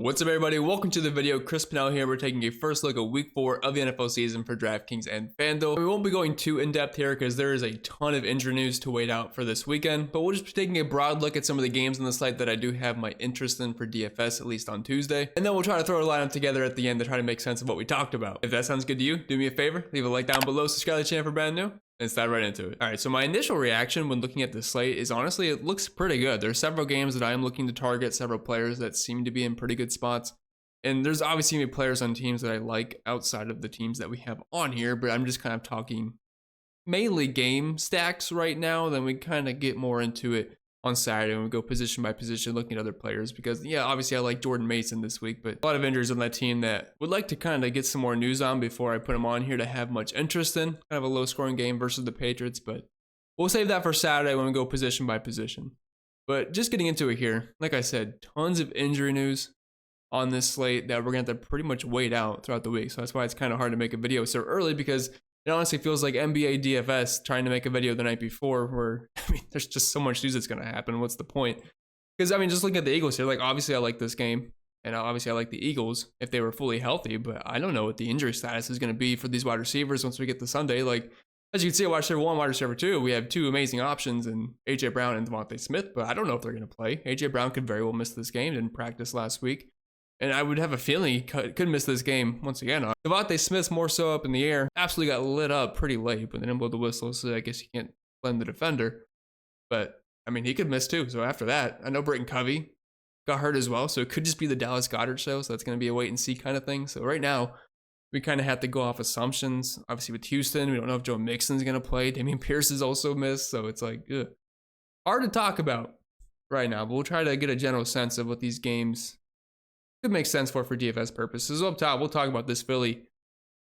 What's up, everybody? Welcome to the video. Chris Pennell here. We're taking a first look at week 4 of the NFL season for DraftKings and FanDuel. We won't be going too in-depth here because there is a ton of injury news to wait out for this weekend, but we'll just be taking a broad look at some of the games on the slate that I do have my interest in for DFS, at least on Tuesday. And then we'll try to throw a lineup together at the end to try to make sense of what we talked about. If that sounds good to you, do me a favor, leave a like down below, subscribe to the channel for brand new. Let's dive right into it. All right, so my initial reaction when looking at the slate is honestly, it looks pretty good. There's several games that I am looking to target, several players that seem to be in pretty good spots. And there's obviously going to be players on teams that I like outside of the teams that we have on here, but I'm just kind of talking mainly game stacks right now. Then we kind of get more into it on Saturday when we go position by position looking at other players because, yeah, obviously I like Jordan Mason this week, but a lot of injuries on that team that would like to kind of get some more news on before I put him on here to have much interest in. Kind of a low scoring game versus the Patriots, but we'll save that for Saturday when we go position by position. But just getting into it here, like I said, tons of injury news on this slate that we're going to have to pretty much wait out throughout the week. So that's why it's kind of hard to make a video so early, because it honestly feels like NBA DFS trying to make a video the night before where, I mean, there's just so much news that's going to happen. What's the point? Because, I mean, just looking at the Eagles here, like, obviously I like this game, and obviously I like the Eagles if they were fully healthy, but I don't know what the injury status is going to be for these wide receivers once we get to Sunday. Like, as you can see, wide receiver 1, wide receiver 2, we have two amazing options in A.J. Brown and Devontae Smith, but I don't know if they're going to play. A.J. Brown could very well miss this game, didn't practice last week. And I would have a feeling he could miss this game once again. Devontae Smith's more so up in the air. Absolutely got lit up pretty late, but they didn't blow the whistle, so I guess you can't blame the defender. But, I mean, he could miss too. So after that, I know Britton Covey got hurt as well, so it could just be the Dallas Goedert show, so that's going to be a wait-and-see kind of thing. So right now, we kind of have to go off assumptions. Obviously with Houston, we don't know if Joe Mixon's going to play. Dameon Pierce is also missed, so it's like, ugh. Hard to talk about right now, but we'll try to get a general sense of what these games could make sense for DFS purposes. So up top, we'll talk about this Philly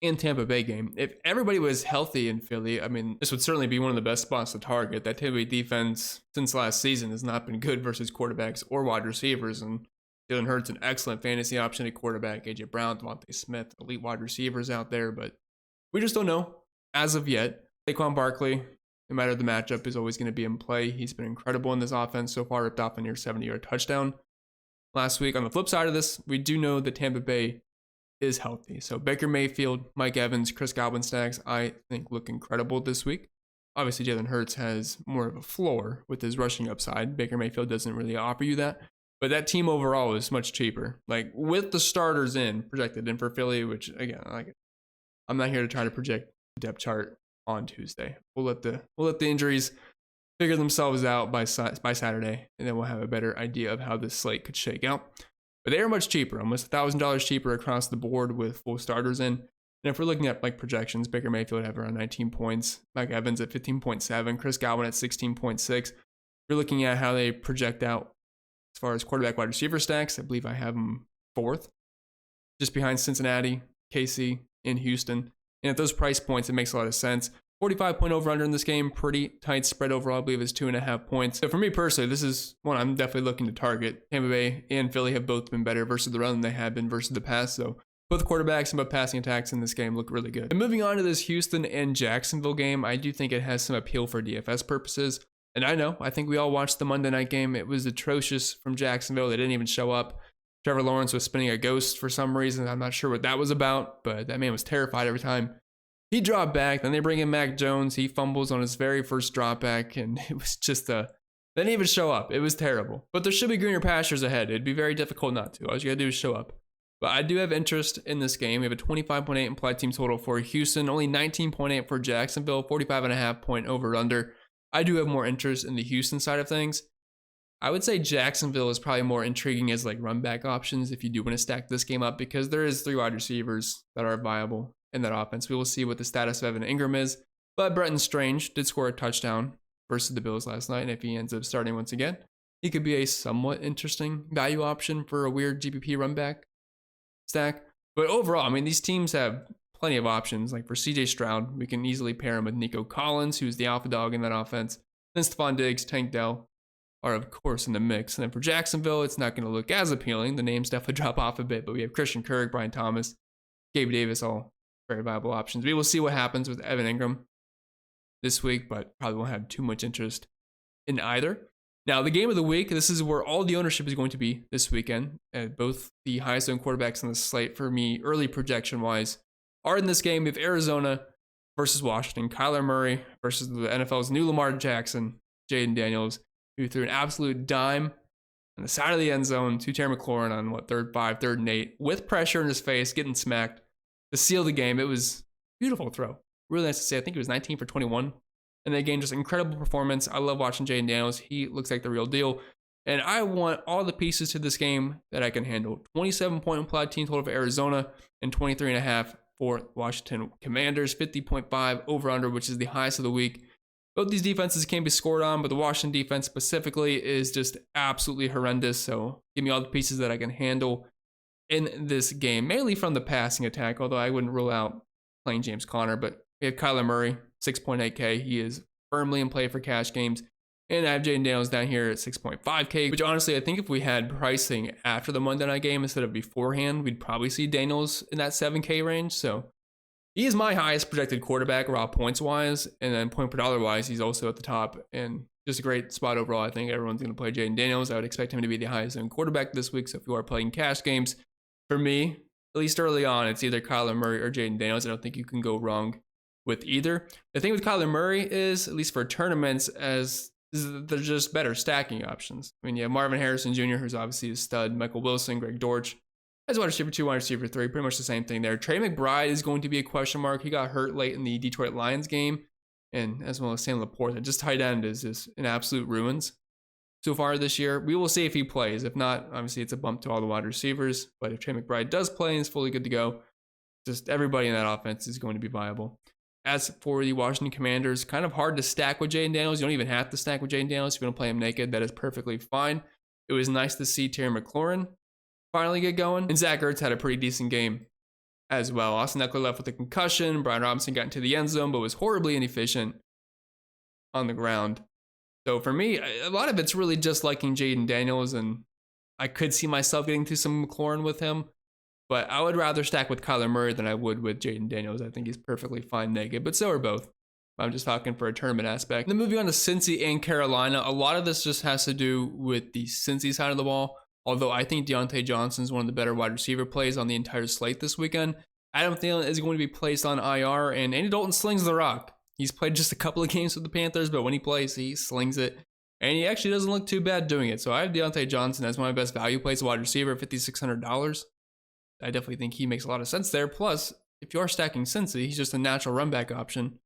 and Tampa Bay game. If everybody was healthy in Philly, I mean, this would certainly be one of the best spots to target. That Tampa Bay defense since last season has not been good versus quarterbacks or wide receivers. And Jalen Hurts, an excellent fantasy option at quarterback. A.J. Brown, Devontae Smith, elite wide receivers out there. But we just don't know as of yet. Saquon Barkley, no matter the matchup, is always going to be in play. He's been incredible in this offense so far, ripped off a near 70-yard touchdown last week. On the flip side of this, we do know that Tampa Bay is healthy. So Baker Mayfield, Mike Evans, Chris Godwin stacks, I think look incredible this week. Obviously, Jalen Hurts has more of a floor with his rushing upside. Baker Mayfield doesn't really offer you that. But that team overall is much cheaper. Like with the starters projected in for Philly, which again, I'm not here to try to project the depth chart on Tuesday. We'll let the injuries figure themselves out by Saturday, and then we'll have a better idea of how this slate could shake out. But they are much cheaper, almost $1,000 cheaper across the board with full starters in. And if we're looking at like projections, Baker Mayfield have around 19 points, Mike Evans at 15.7, Chris Godwin at 16.6. You're looking at how they project out as far as quarterback wide receiver stacks. I believe I have them 4th, just behind Cincinnati, KC, and Houston. And at those price points, it makes a lot of sense. 45 point over under in this game, pretty tight spread overall. I believe it's 2.5 points. So for me personally, this is one I'm definitely looking to target. Tampa Bay and Philly have both been better versus the run than they have been versus the pass. So both quarterbacks and both passing attacks in this game look really good. And moving on to this Houston and Jacksonville game, I do think it has some appeal for DFS purposes. And I think we all watched the Monday night game. It was atrocious from Jacksonville. They didn't even show up. Trevor Lawrence was spinning a ghost for some reason. I'm not sure what that was about, but that man was terrified every time he dropped back. Then they bring in Mac Jones. He fumbles on his very first drop back, and it was just they didn't even show up. It was terrible. But there should be greener pastures ahead. It'd be very difficult not to. All you gotta do is show up. But I do have interest in this game. We have a 25.8 implied team total for Houston, only 19.8 for Jacksonville, 45.5 point over under. I do have more interest in the Houston side of things. I would say Jacksonville is probably more intriguing as like run back options if you do want to stack this game up, because there is 3 wide receivers that are viable in that offense. We will see what the status of Evan Ingram is, but Bretton Strange did score a touchdown versus the Bills last night, and if he ends up starting once again, he could be a somewhat interesting value option for a weird GPP run back stack. But overall, I mean, these teams have plenty of options. Like for CJ Stroud, we can easily pair him with Nico Collins, who's the alpha dog in that offense. Then Stephon Diggs, Tank Dell are of course in the mix. And then for Jacksonville, it's not going to look as appealing. The names definitely drop off a bit, but we have Christian Kirk, Brian Thomas, Gabe Davis, all very viable options. We will see what happens with Evan Ingram this week, but probably won't have too much interest in either. Now, the game of the week, this is where all the ownership is going to be this weekend. Both the highest owned quarterbacks on the slate for me, early projection-wise, are in this game. We have Arizona versus Washington, Kyler Murray versus the NFL's new Lamar Jackson, Jaden Daniels, who threw an absolute dime on the side of the end zone to Terry McLaurin on, 3rd and 8, with pressure in his face, getting smacked to seal the game. It was a beautiful throw. Really nice to see. I think it was 19 for 21. And they gained just incredible performance. I love watching Jaden Daniels. He looks like the real deal. And I want all the pieces to this game that I can handle. 27-point implied team total for Arizona and 23.5 for Washington Commanders. 50.5 over-under, which is the highest of the week. Both these defenses can be scored on, but the Washington defense specifically is just absolutely horrendous. So give me all the pieces that I can handle in this game, mainly from the passing attack, although I wouldn't rule out playing James Conner. But we have Kyler Murray, 6.8K. He is firmly in play for cash games. And I have Jaden Daniels down here at 6.5K, which honestly, I think if we had pricing after the Monday night game instead of beforehand, we'd probably see Daniels in that 7K range. So he is my highest projected quarterback, raw points-wise, and then point per dollar-wise, he's also at the top. And just a great spot overall. I think everyone's going to play Jaden Daniels. I would expect him to be the highest owned quarterback this week. So if you are playing cash games, for me, at least early on, it's either Kyler Murray or Jaden Daniels. I don't think you can go wrong with either. The thing with Kyler Murray is, at least for tournaments, is they're just better stacking options. I mean, you have Marvin Harrison Jr., who's obviously a stud, Michael Wilson, Greg Dortch, as wide receiver 2, wide receiver 3, pretty much the same thing there. Trey McBride is going to be a question mark. He got hurt late in the Detroit Lions game, and as well as Sam Laporte. Just tight end is just in absolute ruins so far this year. We will see if he plays. If not, obviously it's a bump to all the wide receivers. But if Trey McBride does play and is fully good to go, just everybody in that offense is going to be viable. As for the Washington Commanders, kind of hard to stack with Jaden Daniels. You don't even have to stack with Jaden Daniels. If you want to play him naked, that is perfectly fine. It was nice to see Terry McLaurin finally get going. And Zach Ertz had a pretty decent game as well. Austin Eckler left with a concussion. Brian Robinson got into the end zone, but was horribly inefficient on the ground. So for me, a lot of it's really just liking Jaden Daniels, and I could see myself getting to some McLaurin with him. But I would rather stack with Kyler Murray than I would with Jaden Daniels. I think he's perfectly fine naked, but so are both. I'm just talking for a tournament aspect. And then moving on to Cincy and Carolina, a lot of this just has to do with the Cincy side of the ball. Although I think Deontay Johnson is one of the better wide receiver plays on the entire slate this weekend. Adam Thielen is going to be placed on IR, and Andy Dalton slings the rock. He's played just a couple of games with the Panthers, but when he plays, he slings it. And he actually doesn't look too bad doing it. So I have Deontay Johnson as one of my best value plays, wide receiver, $5,600. I definitely think he makes a lot of sense there. Plus, if you are stacking Cincy, he's just a natural run back option.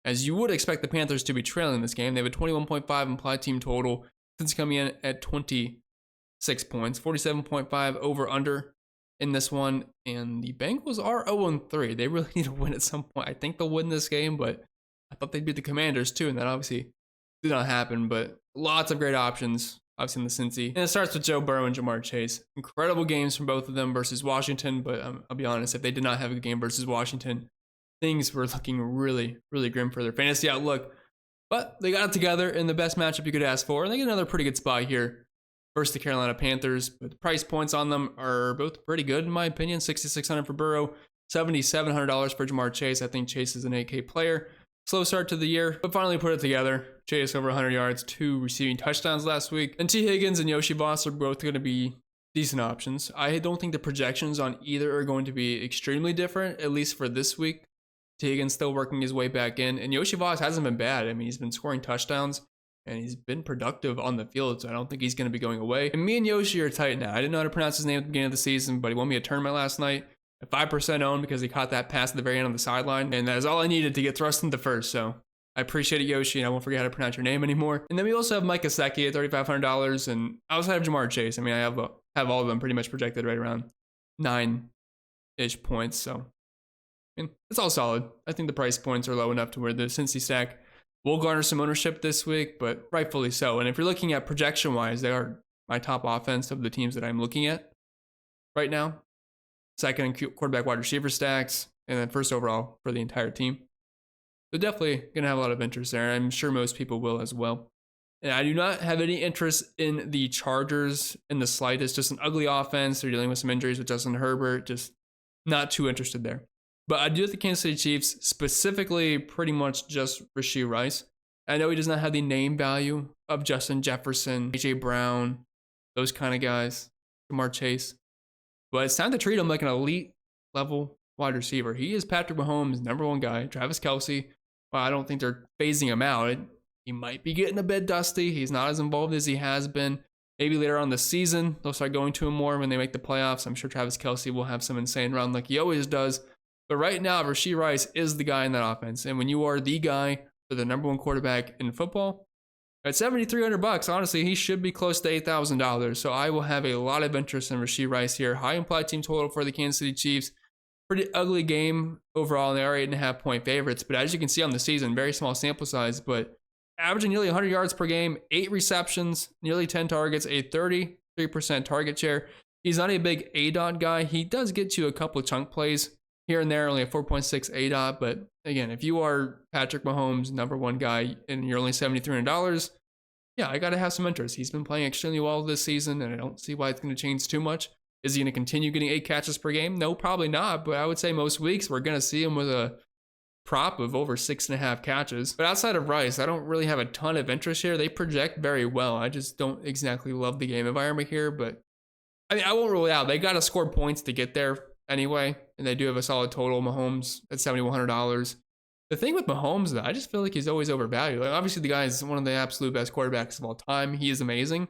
As you would expect the Panthers to be trailing this game. They have a 21.5 implied team total. Cincy coming in at 26 points, 47.5 over under in this one. And the Bengals are 0-3. They really need to win at some point. I think they'll win this game, but I thought they'd beat the Commanders too, and that obviously did not happen. But lots of great options, obviously, in the Cincy. And it starts with Joe Burrow and Jamar Chase. Incredible games from both of them versus Washington, but I'll be honest, if they did not have a game versus Washington, things were looking really, really grim for their fantasy outlook. But they got it together in the best matchup you could ask for, and they get another pretty good spot here versus the Carolina Panthers. But the price points on them are both pretty good, in my opinion. $6,600 for Burrow, $7,700 for Jamar Chase. I think Chase is an 8K player. Slow start to the year, but finally put it together. Chase over 100 yards, 2 receiving touchdowns last week. And T. Higgins and Yoshi Voss are both going to be decent options. I don't think the projections on either are going to be extremely different, at least for this week. T. Higgins still working his way back in. And Yoshi Voss hasn't been bad. I mean, he's been scoring touchdowns, and he's been productive on the field, so I don't think he's going to be going away. And me and Yoshi are tight now. I didn't know how to pronounce his name at the beginning of the season, but he won me a tournament last night. 5% owned because he caught that pass at the very end on the sideline, and that is all I needed to get thrust into first. So I appreciate it, Yoshi, and I won't forget how to pronounce your name anymore. And then we also have Mike Gesicki at $3,500, and outside of Jamar Chase, I mean, I have all of them pretty much projected right around 9-ish points. So I mean, it's all solid. I think the price points are low enough to where the Cincy stack will garner some ownership this week, but rightfully so. And if you're looking at projection-wise, they are my top offense of the teams that I'm looking at right now. Second in quarterback wide receiver stacks, and then first overall for the entire team. So definitely going to have a lot of interest there. I'm sure most people will as well. And I do not have any interest in the Chargers in the slightest. Just an ugly offense. They're dealing with some injuries with Justin Herbert. Just not too interested there. But I do have the Kansas City Chiefs, specifically pretty much just Rashee Rice. I know he does not have the name value of Justin Jefferson, AJ Brown, those kind of guys, Jamar Chase, but it's time to treat him like an elite level wide receiver. He is Patrick Mahomes' #1 guy. Travis Kelce, well, I don't think they're phasing him out. He might be getting a bit dusty. He's not as involved as he has been. Maybe later on the season, they'll start going to him more when they make the playoffs. I'm sure Travis Kelce will have some insane run like he always does. But right now, Rashee Rice is the guy in that offense. And when you are the guy for the #1 quarterback in football, at $7,300, honestly, he should be close to $8,000. So I will have a lot of interest in Rashee Rice here. High implied team total for the Kansas City Chiefs. Pretty ugly game overall, and they are 8.5-point favorites. But as you can see on the season, very small sample size, but averaging nearly 100 yards per game, 8 receptions, nearly 10 targets, a 33% target share. He's not a big ADOT guy. He does get you a couple of chunk plays here and there, only a 4.6 ADOT. But again, if you are Patrick Mahomes' #1 guy and you're only $7,300, yeah, I got to have some interest. He's been playing extremely well this season, and I don't see why it's going to change too much. Is he going to continue getting 8 catches per game? No, probably not. But I would say most weeks we're going to see him with a prop of over 6.5 catches. But outside of Rice, I don't really have a ton of interest here. They project very well. I just don't exactly love the game environment here, but I mean, I won't rule it out. They got to score points to get there anyway, and they do have a solid total. Mahomes at $7,100. The thing with Mahomes, though, I just feel like he's always overvalued. Like, obviously, the guy is one of the absolute best quarterbacks of all time. He is amazing.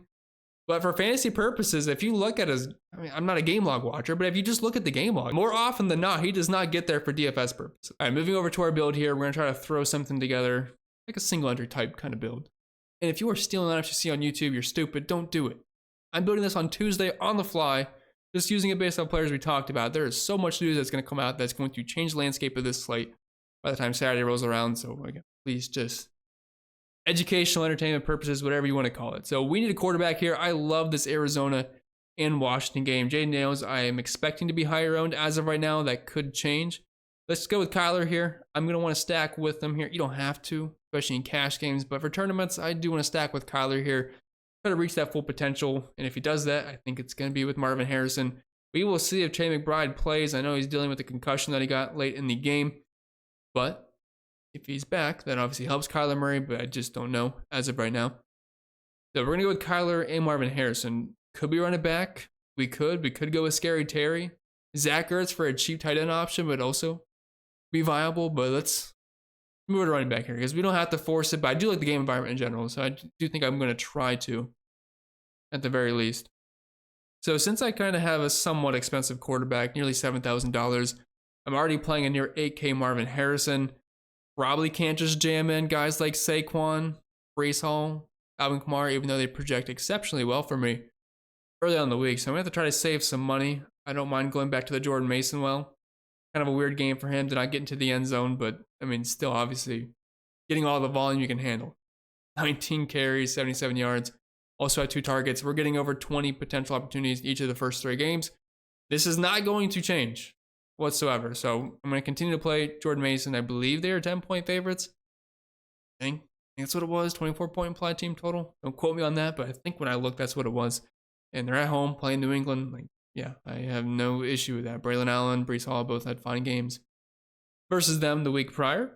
But for fantasy purposes, if you look at his, I mean, I'm not a game log watcher, but if you just look at the game log, more often than not, he does not get there for DFS purposes. All right, moving over to our build here, we're going to try to throw something together, like a single entry type kind of build. And if you are stealing that FCC on YouTube, you're stupid. Don't do it. I'm building this on Tuesday on the fly, just using it based on players we talked about. There is so much news that's going to come out that's going to change the landscape of this slate by the time Saturday rolls around. So again, please just educational, entertainment purposes, whatever you want to call it. So we need a quarterback here. I love this Arizona and Washington game. Jaden Daniels, I am expecting to be higher owned as of right now. That could change. Let's go with Kyler here. I'm going to want to stack with them here. You don't have to, especially in cash games. But for tournaments, I do want to stack with Kyler here. Try to reach that full potential. And if he does that, I think it's going to be with Marvin Harrison. We will see if Trey McBride plays. I know he's dealing with the concussion that he got late in the game. But if he's back, that obviously helps Kyler Murray, but I just don't know as of right now. So we're going to go with Kyler and Marvin Harrison. Could we run it back? We could go with Scary Terry. Zach Ertz for a cheap tight end option, but also be viable. But let's move it running back here because we don't have to force it. But I do like the game environment in general, so I do think I'm going to try to, at the very least. So since I kind of have a somewhat expensive quarterback, nearly $7,000, I'm already playing a near 8K Marvin Harrison. Probably can't just jam in guys like Saquon, Breece Hall, Alvin Kamara, even though they project exceptionally well for me early on in the week. So I'm going to have to try to save some money. I don't mind going back to the Jordan Mason well. Kind of a weird game for him to not get into the end zone, but I mean, still obviously getting all the volume you can handle. 19 carries, 77 yards. Also had 2 targets. We're getting over 20 potential opportunities each of the first 3 games. This is not going to change whatsoever. So I'm going to continue to play Jordan Mason. I believe they are 10-point favorites. I think that's what it was. 24-point implied team total. Don't quote me on that, but I think when I looked, that's what it was. And they're at home playing New England. Like, yeah, I have no issue with that. Braylon Allen, Breece Hall both had fine games versus them the week prior.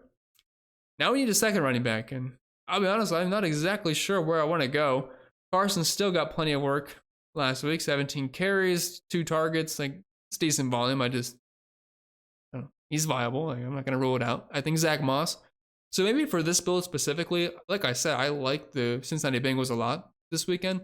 Now we need a second running back, and I'll be honest, I'm not exactly sure where I want to go. Carson still got plenty of work last week. 17 carries, 2 targets. Like, it's decent volume. I don't know. He's viable. Like, I'm not going to rule it out. I think Zach Moss. So maybe for this build specifically, like I said, I like the Cincinnati Bengals a lot this weekend,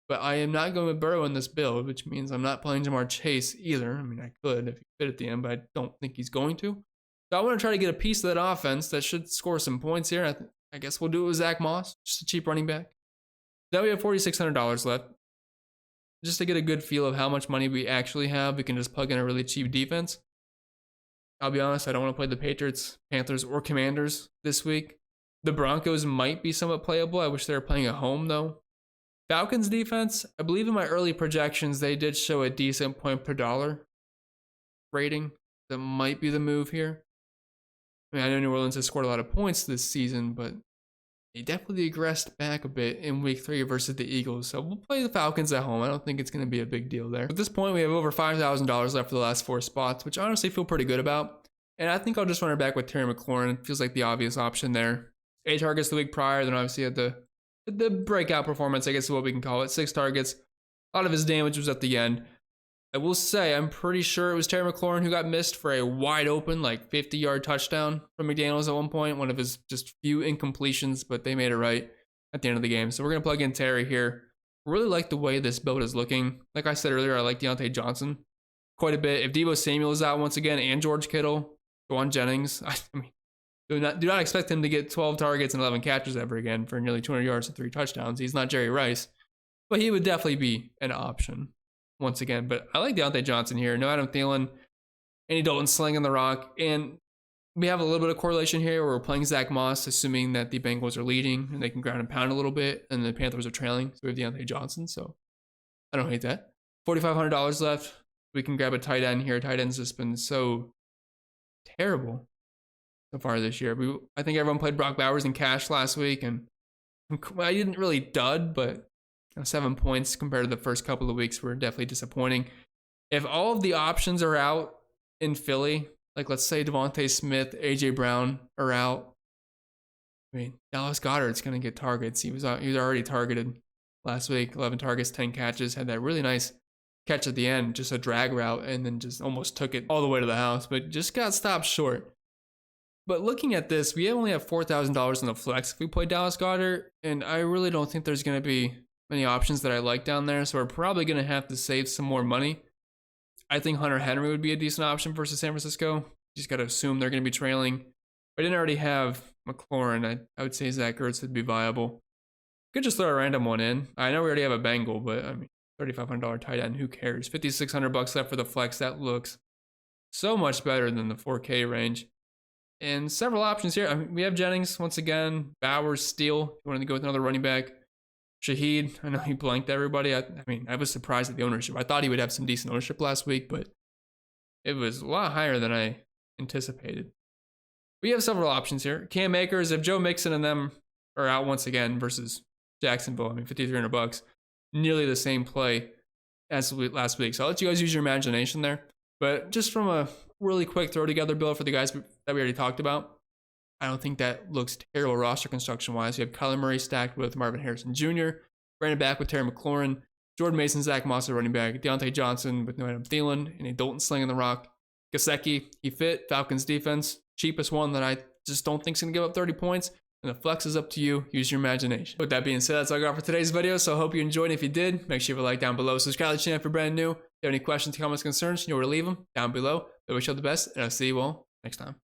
but I am not going with Burrow in this build, which means I'm not playing Jamar Chase either. I mean, I could if he fit at the end, but I don't think he's going to. So I want to try to get a piece of that offense that should score some points here. I guess we'll do it with Zach Moss, just a cheap running back. Now we have $4,600 left. Just to get a good feel of how much money we actually have, we can just plug in a really cheap defense. I'll be honest, I don't want to play the Patriots, Panthers, or Commanders this week. The Broncos might be somewhat playable. I wish they were playing at home, though. Falcons defense, I believe in my early projections, they did show a decent point per dollar rating. That might be the move here. I mean, I know New Orleans has scored a lot of points this season, but they definitely regressed back a bit in week 3 versus the Eagles. So we'll play the Falcons at home. I don't think it's going to be a big deal there. At this point, we have over $5,000 left for the last 4 spots, which I honestly feel pretty good about. And I think I'll just run it back with Terry McLaurin. It feels like the obvious option there. 8 targets the week prior. Then obviously had the breakout performance, I guess is what we can call it. 6 targets. A lot of his damage was at the end. I will say, I'm pretty sure it was Terry McLaurin who got missed for a wide open, like 50-yard touchdown from McDaniels at one point. One of his just few incompletions, but they made it right at the end of the game. So we're going to plug in Terry here. Really like the way this build is looking. Like I said earlier, I like Deontay Johnson quite a bit. If Deebo Samuel is out once again and George Kittle, Juwan Jennings, I mean, do not expect him to get 12 targets and 11 catches ever again for nearly 200 yards and 3 touchdowns. He's not Jerry Rice, but he would definitely be an option once again. But I like Deontay Johnson here. No Adam Thielen, Andy Dalton slinging the rock. And we have a little bit of correlation here where we're playing Zach Moss, assuming that the Bengals are leading and they can ground and pound a little bit, and the Panthers are trailing. So we have Deontay Johnson. So I don't hate that. $4,500 left. We can grab a tight end here. Tight end's just been so terrible so far this year. I think everyone played Brock Bowers in cash last week, and I didn't really dud, but 7 points compared to the first couple of weeks were definitely disappointing. If all of the options are out in Philly, like let's say Devontae Smith, AJ Brown are out, I mean, Dallas Goedert's going to get targets. He was already targeted last week. 11 targets, 10 catches. Had that really nice catch at the end, just a drag route, and then just almost took it all the way to the house, but just got stopped short. But looking at this, we only have $4,000 in the flex if we play Dallas Goedert, and I really don't think there's going to be many options that I like down there, so we're probably going to have to save some more money. I think Hunter Henry would be a decent option versus San Francisco. You just got to assume they're going to be trailing. If I didn't already have McLaurin, I would say Zach Ertz would be viable. Could just throw a random one in. I know we already have a Bengal, but I mean, $3,500 tight end, who cares? $5,600 left for the flex. That looks so much better than the 4K range. And several options here. I mean, we have Jennings once again, Bowers, Steele. If you wanted to go with another running back. Shaheed, I know he blanked everybody. I mean, I was surprised at the ownership. I thought he would have some decent ownership last week, but it was a lot higher than I anticipated. We have several options here. Cam Akers, if Joe Mixon and them are out once again versus Jacksonville, I mean, $5,300. Nearly the same play as last week. So I'll let you guys use your imagination there. But just from a really quick throw together build for the guys that we already talked about, I don't think that looks terrible roster construction wise. You have Kyler Murray stacked with Marvin Harrison Jr., Brandon back with Terry McLaurin, Jordan Mason, Zach Moss at running back, Deontay Johnson with no Adam Thielen, and a Dalton slinging the rock. Gesicki, he fit. Falcons defense, cheapest one that I just don't think is going to give up 30 points. And the flex is up to you. Use your imagination. With that being said, that's all I got for today's video. So I hope you enjoyed. If you did, make sure you leave a like down below. Subscribe to the channel if you're brand new. If you have any questions, comments, concerns, you know where to leave them down below. I wish you all the best, and I'll see you all next time.